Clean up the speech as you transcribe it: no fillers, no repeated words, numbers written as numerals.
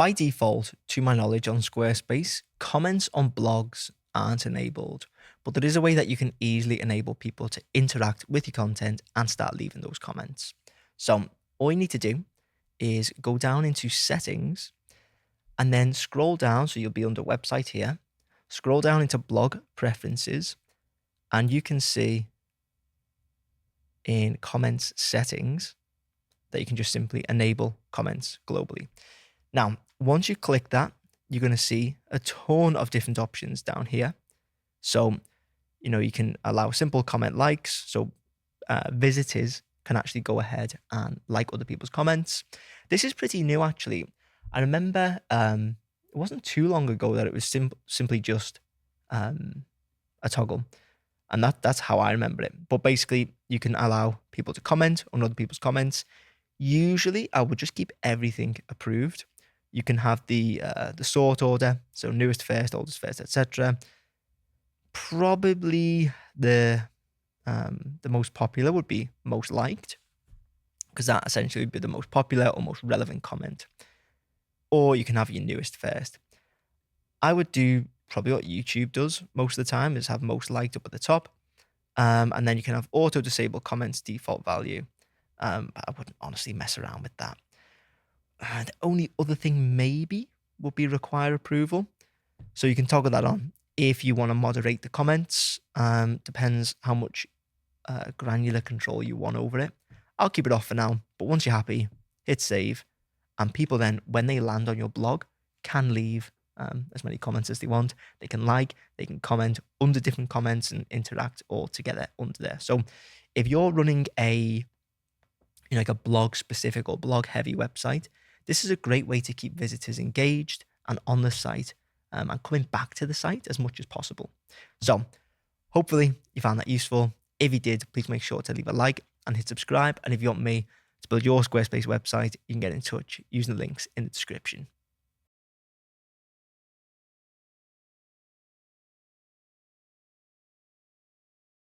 by default, to my knowledge on Squarespace, comments on blogs aren't enabled, but there is a way that you can easily enable people to interact with your content and start leaving those comments. So all you need to do is go down into settings and then scroll down. So you'll be under website here, scroll down into blog preferences, and you can see in comments settings that you can just simply enable comments globally. Now, once you click that, you're going to see a ton of different options down here. So, you can allow simple comment likes. So visitors can actually go ahead and like other people's comments. This is pretty new, actually. I remember it wasn't too long ago that it was simply just a toggle. And that's how I remember it. But basically, you can allow people to comment on other people's comments. Usually, I would just keep everything approved. You can have the sort order, so newest first, oldest first, etc. Probably the most popular would be most liked, because that essentially would be the most popular or most relevant comment. Or you can have your newest first. I would do probably what YouTube does most of the time, is have most liked up at the top. And then you can have auto disable comments default value. But I wouldn't honestly mess around with that. The only other thing maybe would be require approval. So you can toggle that on if you want to moderate the comments. Depends how much granular control you want over it. I'll keep it off for now. But once you're happy, hit save. And people then, when they land on your blog, can leave as many comments as they want. They can like, they can comment under different comments and interact all together under there. So if you're running a like a blog specific or blog heavy website, this is a great way to keep visitors engaged and on the site and coming back to the site as much as possible. So hopefully you found that useful. If you did, please make sure to leave a like and hit subscribe. And if you want me to build your Squarespace website, you can get in touch using the links in the description.